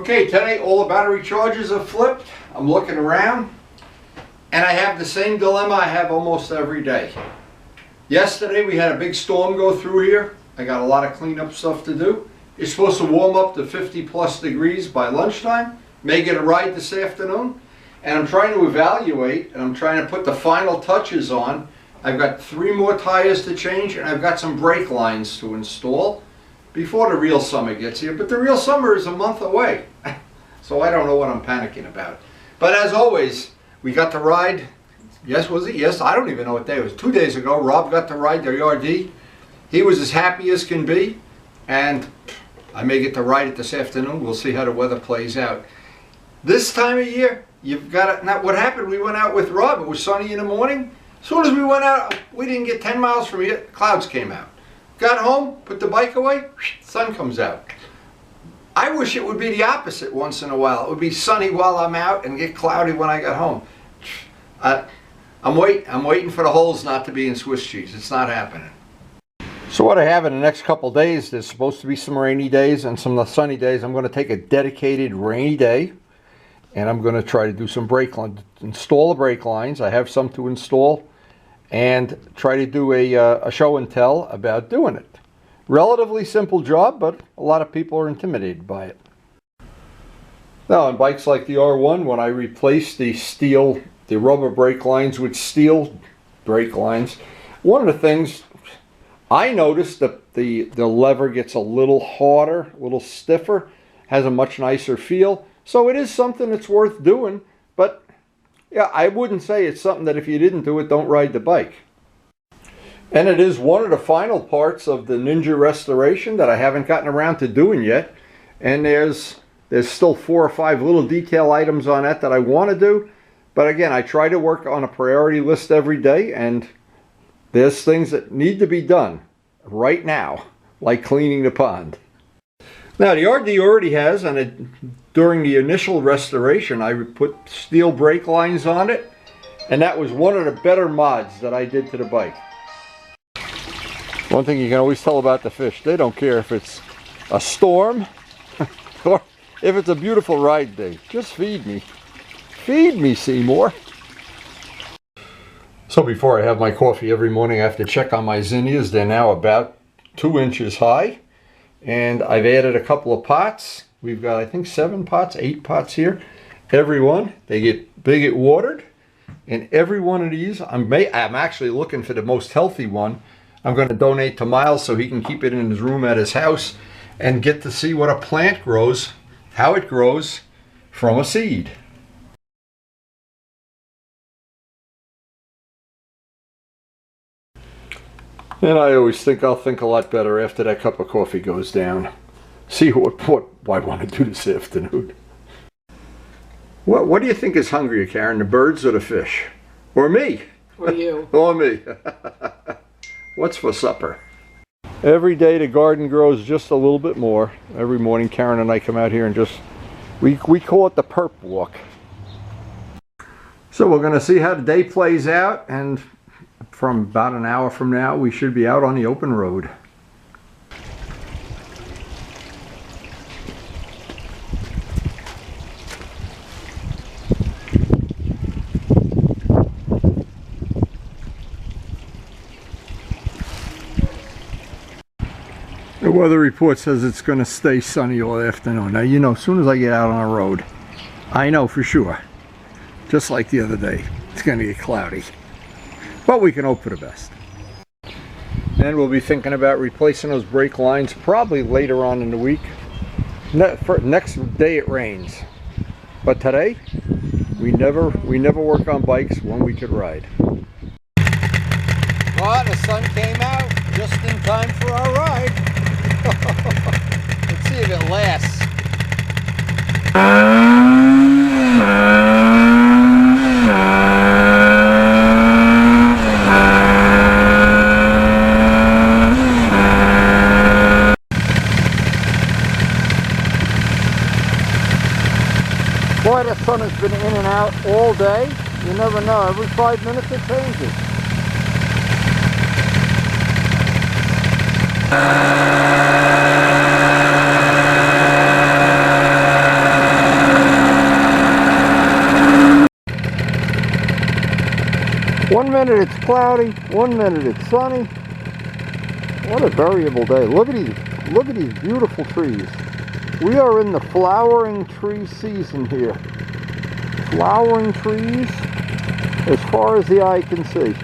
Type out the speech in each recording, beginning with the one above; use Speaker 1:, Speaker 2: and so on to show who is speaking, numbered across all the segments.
Speaker 1: Okay, today all the battery chargers are flipped. I'm looking around and I have the same dilemma I have almost every day. Yesterday we had a big storm go through here. I got a lot of cleanup stuff to do. It's supposed to warm up to 50+ degrees by lunchtime. May get a ride this afternoon. And I'm trying to evaluate and I'm trying to put the final touches on. I've got 3 more tires to change and I've got some brake lines to install before the real summer gets here. But the real summer is a month away. So I don't know what I'm panicking about. But as always, we got to ride. Yes, was it? Yes, I don't even know what day it was. 2 days ago, Rob got to ride the RD. He was as happy as can be. And I may get to ride it this afternoon. We'll see how the weather plays out. This time of year, you've got it. Now, what happened? We went out with Rob. It was sunny in the morning. As soon as we went out, we didn't get 10 miles from here. Clouds came out. Got home, put the bike away, sun comes out. I wish it would be the opposite once in a while. It would be sunny while I'm out and get cloudy when I got home. I'm waiting for the holes not to be in Swiss cheese. It's not happening. So what I have in the next couple days, there's supposed to be some rainy days and some sunny days. I'm going to take a dedicated rainy day and I'm going to try to do some brake lines, install the brake lines. I have some to install and try to do a show and tell about doing it. Relatively simple job, but a lot of people are intimidated by it. Now on bikes like the R1, when I replace the rubber brake lines with steel brake lines, one of the things I noticed that the lever gets a little harder, a little stiffer, has a much nicer feel. So it is something that's worth doing, but yeah, I wouldn't say it's something that if you didn't do it, don't ride the bike. And it is one of the final parts of the Ninja restoration that I haven't gotten around to doing yet. And there's still 4 or 5 little detail items on that I want to do. But again, I try to work on a priority list every day, and there's things that need to be done right now, like cleaning the pond. Now the RD already has, and during the initial restoration, I put steel brake lines on it, and that was one of the better mods that I did to the bike. One thing you can always tell about the fish, they don't care if it's a storm or if it's a beautiful ride day. Just feed me. Feed me, Seymour. So before I have my coffee every morning, I have to check on my zinnias. They're now about 2 inches high. And I've added a couple of pots. We've got, I think, 7 pots, 8 pots here. Every one, they get watered. And every one of these, I'm actually looking for the most healthy one. I'm going to donate to Miles so he can keep it in his room at his house and get to see what a plant grows, how it grows from a seed. And I always think I'll think a lot better after that cup of coffee goes down. See what I want to do this afternoon. What do you think is hungrier, Karen, the birds or the fish? Or me?
Speaker 2: Or you.
Speaker 1: Or me. What's for supper? Every day the garden grows just a little bit more. Every morning Karen and I come out here and we call it the perp walk. So we're going to see how the day plays out, and from about an hour from now we should be out on the open road. The weather report says it's going to stay sunny all afternoon. Now, you know, as soon as I get out on a road, I know for sure, just like the other day, it's going to get cloudy. But we can hope for the best. And we'll be thinking about replacing those brake lines probably later on in the week. Next day it rains. But today, we never work on bikes when we could ride. Well, the sun came out just in time for our ride. Let's see if it lasts. Boy, the sun has been in and out all day. You never know. Every 5 minutes it changes.
Speaker 2: minute it's cloudy, 1 minute it's sunny. What a variable day. Look at these beautiful trees. We are in the flowering tree season here. Flowering trees as far as the eye can see.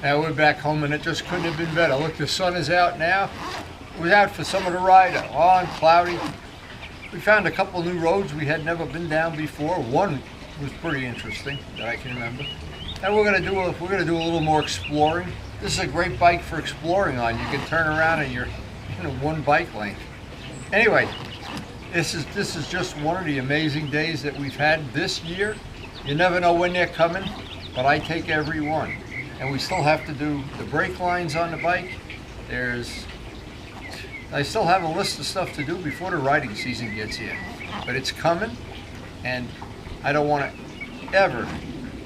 Speaker 1: Now we're back home and it just couldn't have been better. Look, the sun is out now. We're out for some of the ride, on cloudy. We found a couple new roads we had never been down before. One was pretty interesting that I can remember. And we're gonna do a little more exploring. This is a great bike for exploring on. You can turn around and you're in one bike length. Anyway, this is just one of the amazing days that we've had this year. You never know when they're coming, but I take every one. And we still have to do the brake lines on the bike. I still have a list of stuff to do before the riding season gets here. But it's coming, and I don't want to ever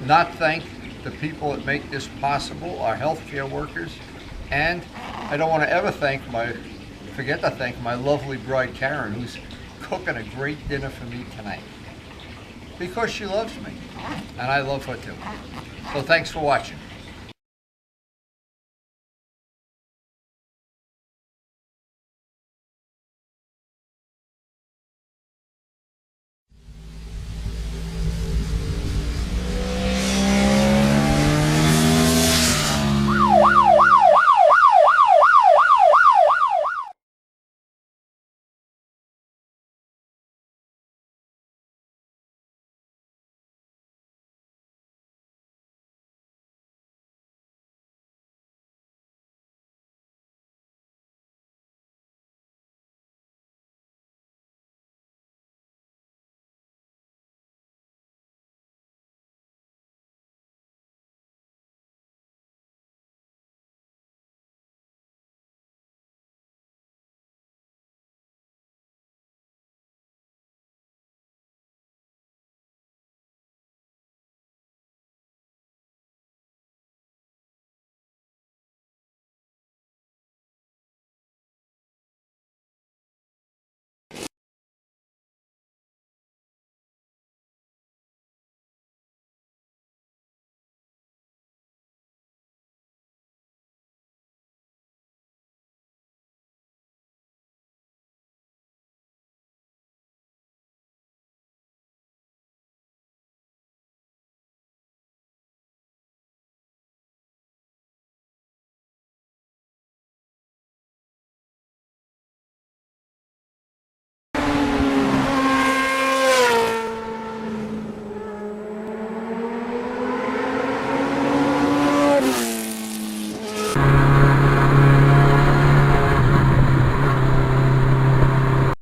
Speaker 1: not thank the people that make this possible, our healthcare workers, and I don't want to ever forget to thank my lovely bride Karen, who's cooking a great dinner for me tonight. Because she loves me, and I love her too. So thanks for watching.